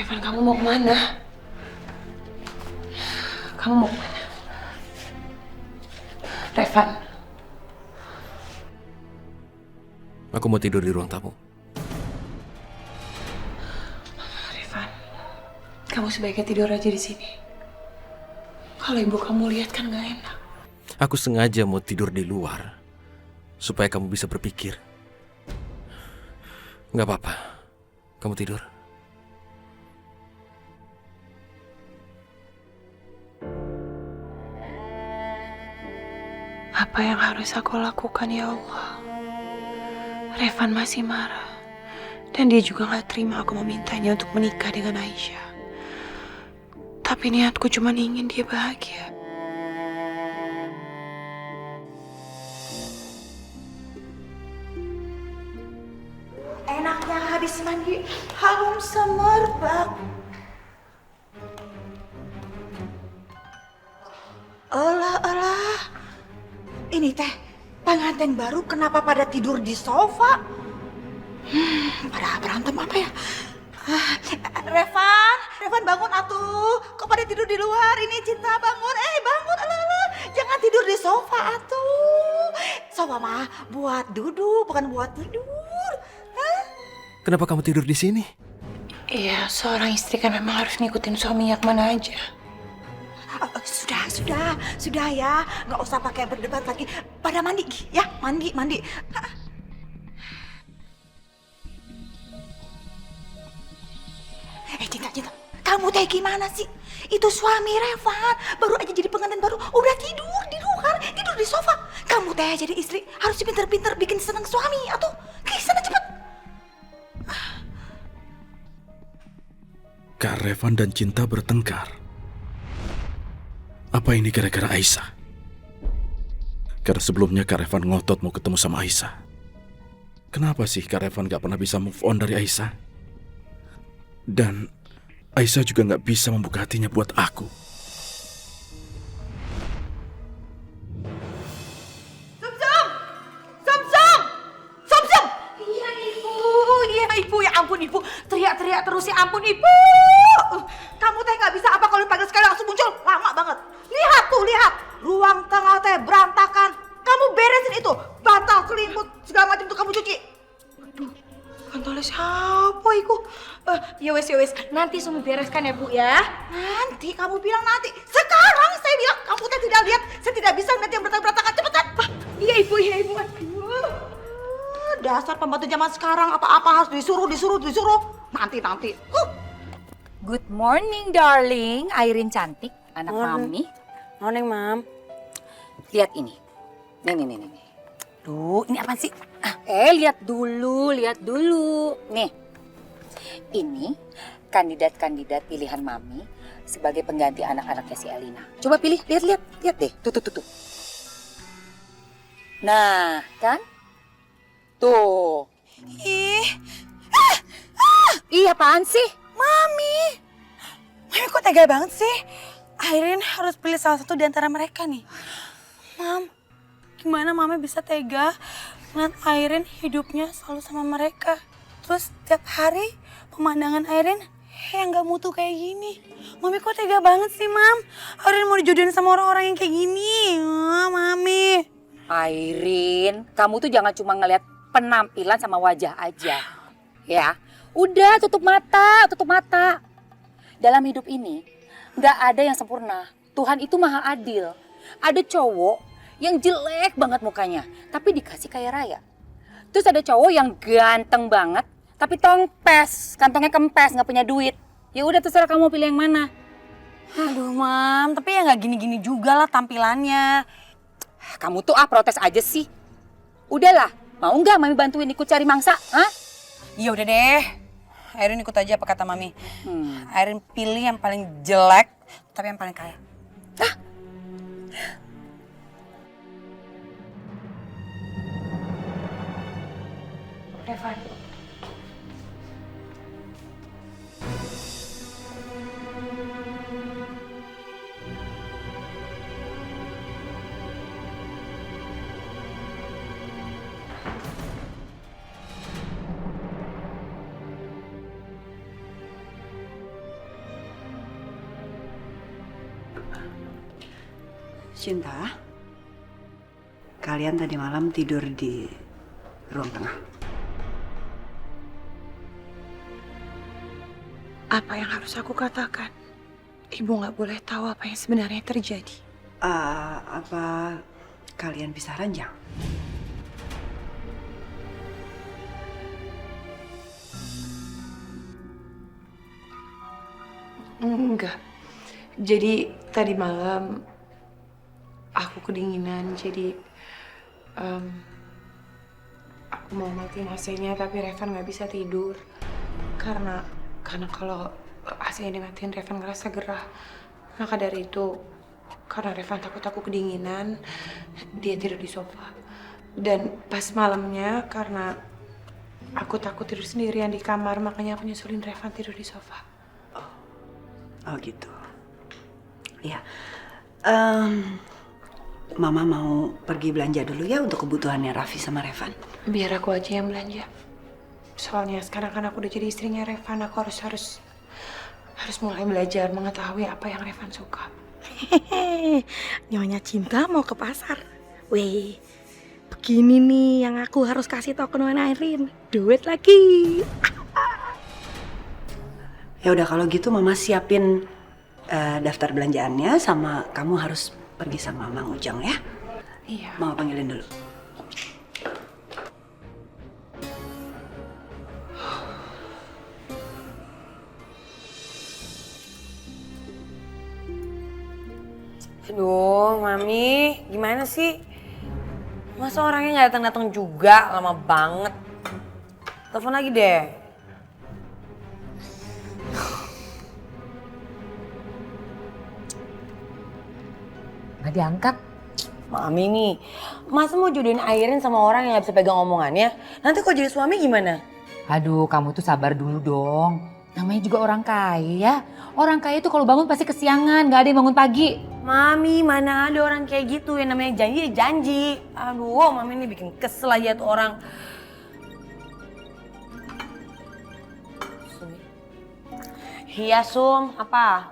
Revan, kamu mau kemana? Kamu mau kemana? Revan. Aku mau tidur di ruang tamu. Revan, kamu sebaiknya tidur aja di sini. Kalau ibu kamu lihat kan gak enak. Aku sengaja mau tidur di luar supaya kamu bisa berpikir. Gak apa-apa, kamu tidur. Apa yang harus aku lakukan ya Allah? Revan masih marah. Dan dia juga gak terima aku memintanya untuk menikah dengan Aisyah. Tapi niatku cuma ingin dia bahagia. Enaknya habis mandi harum semerbak. Alah. Ini teh pengantin baru kenapa pada tidur di sofa? Pada berantem apa ya? Revan bangun atuh. Kok pada tidur di luar? Ini Cinta bangun. Bangun, alah. Jangan tidur di sofa atuh. Sofa mah buat duduk, bukan buat tidur. Kenapa kamu tidur di sini? Iya, seorang istri kan memang harus ngikutin suaminya kemana aja. Sudah ya. Nggak usah pakai berdebat lagi. Pada mandi, ya mandi. Cinta. Kamu teh gimana sih? Itu suami Revan. Baru aja jadi pengantin baru. Udah tidur di luar. Tidur di sofa. Kamu teh jadi istri. Harus pinter-pinter bikin seneng suami. Atuh, ke sana cepet. Kak Revan dan Cinta bertengkar. Apa ini gara-gara Aisyah? Karena sebelumnya Kak Revan ngotot mau ketemu sama Aisyah. Kenapa sih Kak Revan gak pernah bisa move on dari Aisyah? Dan Aisyah juga gak bisa membuka hatinya buat aku. Sumsum! Iya ibu, ya ampun ibu. Teriak terus, ya ampun ibu. Kamu teh gak bisa apa kalau dipanggil sekali langsung muncul? Lama banget. Lihat. Ruang tengah teh berantakan. Kamu beresin itu. Bantal, selimut, segala macam tuh kamu cuci. Aduh, bantalnya siapa itu? Ya wes, nanti Sumi bereskan ya Bu ya. Nanti kamu bilang nanti. Sekarang saya bilang kamu teh tidak lihat. Saya tidak bisa ngeliat yang berantakan. Cepetan. Iya ibu. Aduh, dasar pembantu zaman sekarang apa-apa harus disuruh. Nanti. Good morning darling, Airin cantik, anak mami. Morning, Mam. Lihat ini. Nih. Duh, ini apa sih? Lihat dulu. Nih. Ini kandidat pilihan mami sebagai pengganti anak-anaknya si Elina. Coba pilih, lihat deh. Tuh. Nah, kan? Tuh. Ih, apaan sih? Mami kok tega banget sih? Airin harus pilih salah satu di antara mereka nih. Mam, gimana Mami bisa tega ngeliat Airin hidupnya selalu sama mereka. Terus tiap hari pemandangan Airin yang gak mutu kayak gini. Mami kok tega banget sih, Mam? Airin mau dijodohin sama orang-orang yang kayak gini. Mami. Airin, kamu tuh jangan cuma ngeliat penampilan sama wajah aja. Ya, udah tutup mata. Dalam hidup ini, gak ada yang sempurna. Tuhan itu maha adil. Ada cowok yang jelek banget mukanya, tapi dikasih kaya raya. Terus ada cowok yang ganteng banget, tapi tongpes, kantongnya kempes, gak punya duit. Ya udah terserah kamu pilih yang mana. Aduh, Mam, tapi ya gak gini-gini juga lah tampilannya. Kamu tuh protes aja sih. Udahlah, mau nggak Mami bantuin ikut cari mangsa? Hah? Ya udah deh. Airin ikut aja apa kata Mami. Airin pilih yang paling jelek tapi yang paling kaya. Revan. Cinta, kalian tadi malam tidur di ruang tengah. Apa yang harus aku katakan? Ibu nggak boleh tahu apa yang sebenarnya terjadi. Apa kalian bisa ranjang? Enggak. Jadi tadi malam aku kedinginan, jadi aku mau matiin AC-nya tapi Revan nggak bisa tidur karena kalau AC-nya dimatiin Revan ngerasa gerah. Maka dari itu, karena Revan takut aku kedinginan, dia tidur di sofa. Dan pas malamnya karena aku takut tidur sendirian di kamar, makanya aku nyusulin Revan tidur di sofa. Oh gitu. Ya, Mama mau pergi belanja dulu ya untuk kebutuhannya Raffi sama Revan. Biar aku aja yang belanja. Soalnya sekarang kan aku udah jadi istrinya Revan, aku harus mulai belajar mengetahui apa yang Revan suka. Hehehe, Nyonya Cinta mau ke pasar. Weh, begini nih yang aku harus kasih tau ke Nona Irene. Duit lagi. Ya udah kalau gitu Mama siapin daftar belanjaannya, sama kamu harus pergi sama Mang Ujang ya. Iya. Mama panggilin dulu. Aduh, Mami, gimana sih? Masa orangnya nggak datang-datang juga, lama banget. Telepon lagi deh. Nggak diangkat. Mami nih, masa mau jodohin Airin sama orang yang nggak bisa pegang omongannya? Nanti kok jadi suami gimana? Aduh, kamu tuh sabar dulu dong. Namanya juga orang kaya. Orang kaya itu kalau bangun pasti kesiangan, nggak ada yang bangun pagi. Mami, mana ada orang kayak gitu, yang namanya janji ya janji. Aduh, Mami ini bikin kesel aja tuh orang. Sumi. Iya, Sum, apa?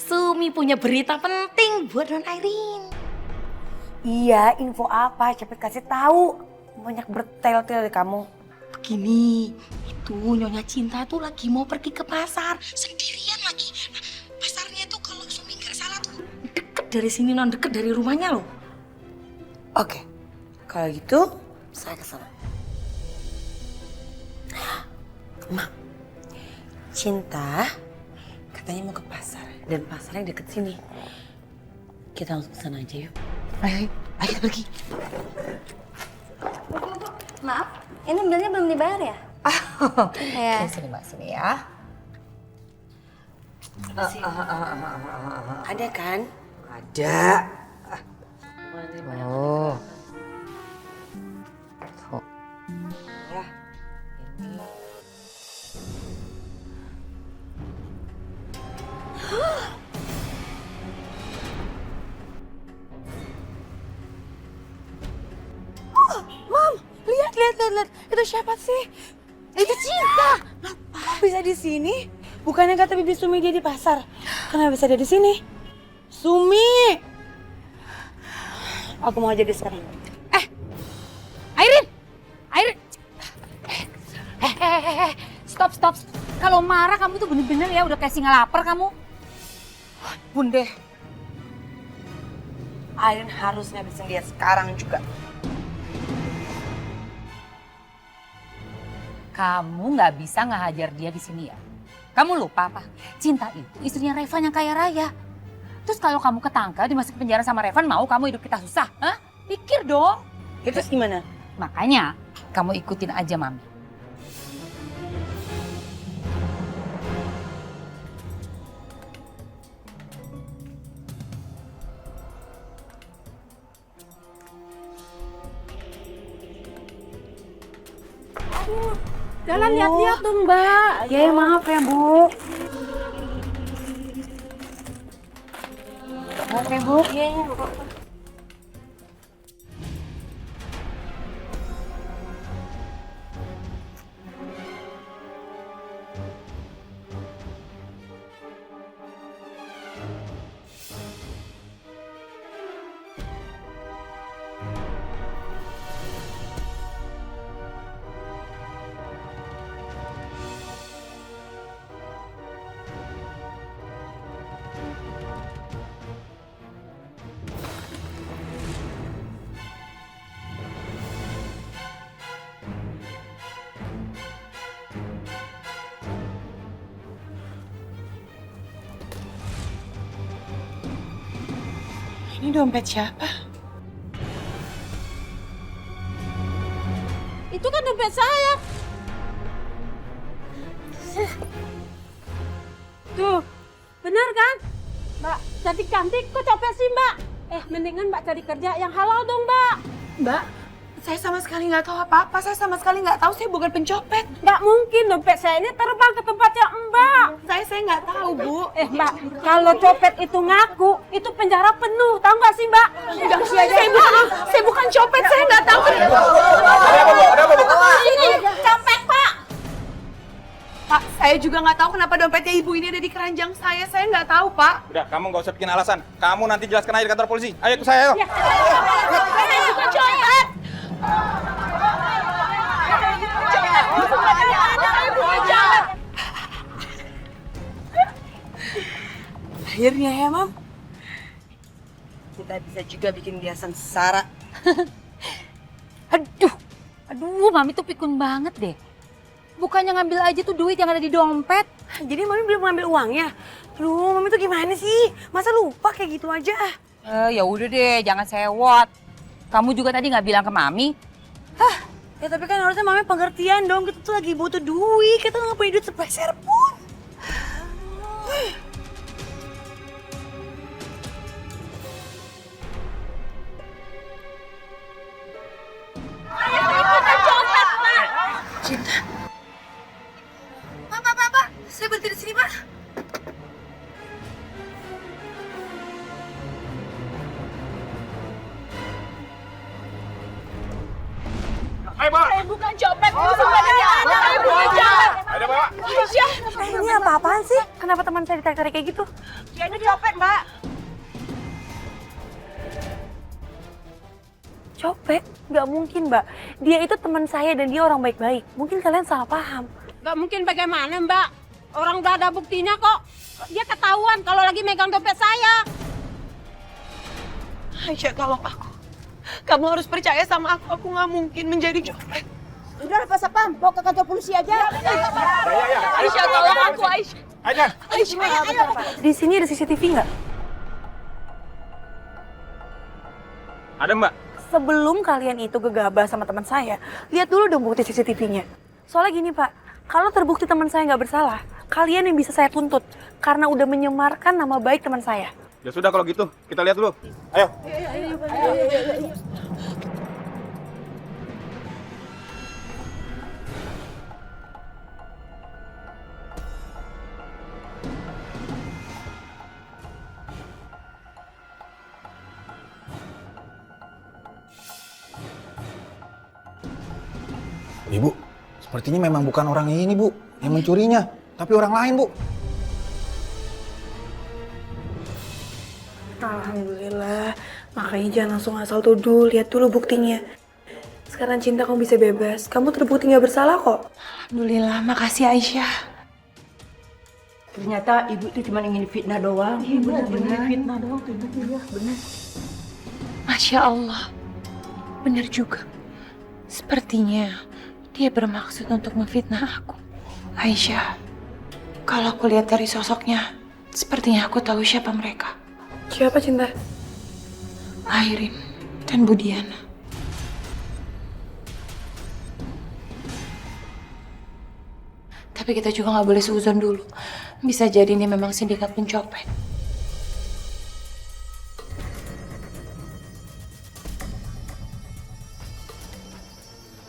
Sumi punya berita penting buat Non Airin. Iya, info apa? Cepet kasih tahu. Banyak bertel-tel dari kamu. Begini, itu Nyonya Cinta tuh lagi mau pergi ke pasar sendirian lagi. Nah, pasarnya tuh kalau Sumi nggak salah tuh deket dari sini, Non, deket dari rumahnya loh. Oke, kalau gitu saya kesana. Ma, Cinta katanya mau ke pasar dan pasarnya deket sini. Kita langsung kesana aja yuk. Ayo kita pergi. Maaf, ini bilnya belum dibayar ya? Ya. Sini mbak, sini ya. Ada kan? Ada. Oh. Tuh. Ya. Ini. Mam, lihat. Itu siapa sih? Itu Cinta. Kok bisa di sini? Bukannya kata Bibi Sumi dia di pasar. Kenapa bisa dia di sini? Sumi. Aku mau jadi sekarang. Airin! Stop. Kalau marah kamu tuh bener-bener ya udah kayak singa lapar kamu. Bunda, Airin harus ngabisin dia sekarang juga. Kamu nggak bisa ngehajar dia di sini ya. Kamu lupa apa? Cinta itu istrinya Revan yang kaya raya. Terus kalau kamu ketangkal dimasukin penjara sama Revan, mau kamu hidup kita susah? Hah? Pikir dong. Itu gimana? Makanya kamu ikutin aja Mami. Jalan lihat-lihat tuh Mbak. Ya maaf ya Bu. Maaf ya Bu. Iya. Ini dompet siapa? Itu kan dompet saya. Tuh, benar kan? Mbak, cantik-cantik kok copet sih mbak? Mendingan mbak cari kerja yang halal dong mbak. Mbak, saya sama sekali nggak tahu apa-apa. Saya sama sekali nggak tahu, saya bukan pencopet. Nggak mungkin dompet saya ini terbang ke tempatnya mbak. Saya nggak tahu, Bu. Mbak, kalau copet itu ngaku, itu penjara penuh. Tahu nggak sih mbak? Saya bukan copet, saya nggak tahu. Ini copet pak. Pak, saya juga nggak tahu kenapa dompetnya ibu ini ada di keranjang saya. Saya nggak tahu, Pak. Udah, kamu nggak usah bikin alasan. Kamu nanti jelaskan aja di kantor polisi. Ayo ikut saya, ayo. Saya bukan copet. Akhirnya ya, Mam. Kita bisa juga bikin dia sengsara. Aduh, Mami tuh pikun banget deh. Bukannya ngambil aja tuh duit yang ada di dompet. Jadi Mami belum ngambil uangnya? Aduh, Mami tuh gimana sih? Masa lupa kayak gitu aja? Ya udah deh, jangan sewot. Kamu juga tadi nggak bilang ke Mami. Ya tapi kan harusnya Mami pengertian dong. Kita tuh lagi butuh duit. Kita nggak punya duit sepeser pun. Cinta. Pak. Saya berhenti di sini, Pak. Ayo, Pak. Saya bukan copet. Sebenarnya saya bukan copet. Ayo, Pak. Ini apa-apaan sih? Kenapa teman saya ditarik-tarik kayak gitu? Dia ini copet mbak. Copet? Nggak mungkin, Mbak. Dia itu teman saya dan dia orang baik-baik. Mungkin kalian salah paham. Gak mungkin bagaimana mbak? Orang udah ada buktinya kok. Dia ketahuan kalau lagi megang dompet saya. Aisyah, tolong aku. Kamu harus percaya sama aku. Aku nggak mungkin menjadi copet. Udah Pak Sapam, bawa ke kantor polisi aja. Aisyah, tolong aku, Aisyah. Ayo. Di sini ada CCTV nggak? Ada, Mbak. Sebelum kalian itu gegabah sama teman saya, lihat dulu dong bukti CCTV-nya. Soalnya gini, Pak. Kalau terbukti teman saya nggak bersalah, kalian yang bisa saya tuntut. Karena udah menyemarkan nama baik teman saya. Ya sudah kalau gitu, kita lihat dulu. Ayo. Ibu, sepertinya memang bukan orang ini, Bu, yang mencurinya, tapi orang lain, Bu. Alhamdulillah. Makanya jangan langsung asal tuduh, lihat dulu buktinya. Sekarang Cinta kamu bisa bebas. Kamu terbukti nggak bersalah kok. Alhamdulillah, makasih Aisyah. Ternyata ibu itu cuma ingin fitnah doang. Benar. Masya Allah, benar juga. Sepertinya dia bermaksud untuk memfitnah aku. Aisyah, kalau aku lihat dari sosoknya, sepertinya aku tahu siapa mereka. Siapa Cinta? Airin dan Budiana. Tapi kita juga nggak boleh seuzon dulu. Bisa jadi ini memang sindikat pencopet.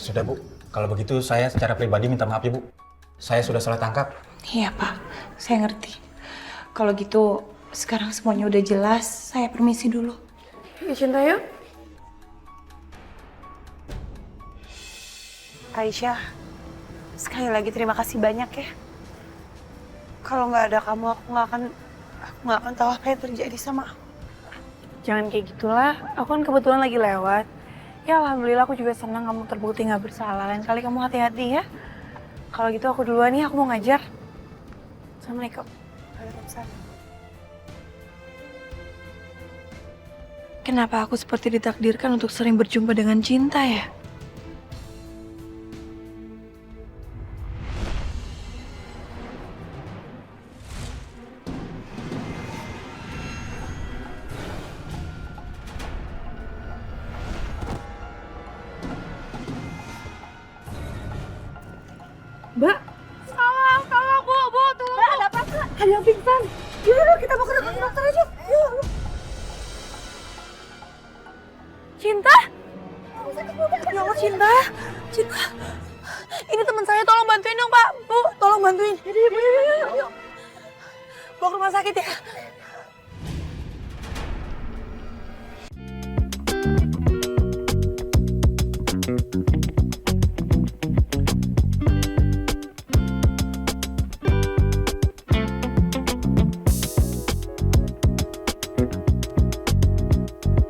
Sudah, Bu. Kalau begitu saya secara pribadi minta maaf ya, Bu. Saya sudah salah tangkap. Iya Pak, saya ngerti. Kalau gitu sekarang semuanya udah jelas, saya permisi dulu. Ya Cinta yuk. Aisyah, sekali lagi terima kasih banyak ya. Kalau nggak ada kamu, aku nggak akan tahu apa yang terjadi sama aku. Jangan kayak gitulah. Aku kan kebetulan lagi lewat. Ya alhamdulillah aku juga senang kamu terbukti nggak bersalah. Lain kali kamu hati-hati ya. Kalau gitu aku duluan nih, aku mau ngajar. Assalamualaikum. Waalaikumsalam. Kenapa aku seperti ditakdirkan untuk sering berjumpa dengan Cinta ya? cepetan. Yuk, kita mau ke dokter aja. Yuk. Cinta? Ya Allah, Cinta. Cinta. Ini teman saya, tolong bantuin dong, Pak. Bu, tolong bantuin. Yuk. Bawa ke rumah sakit ya.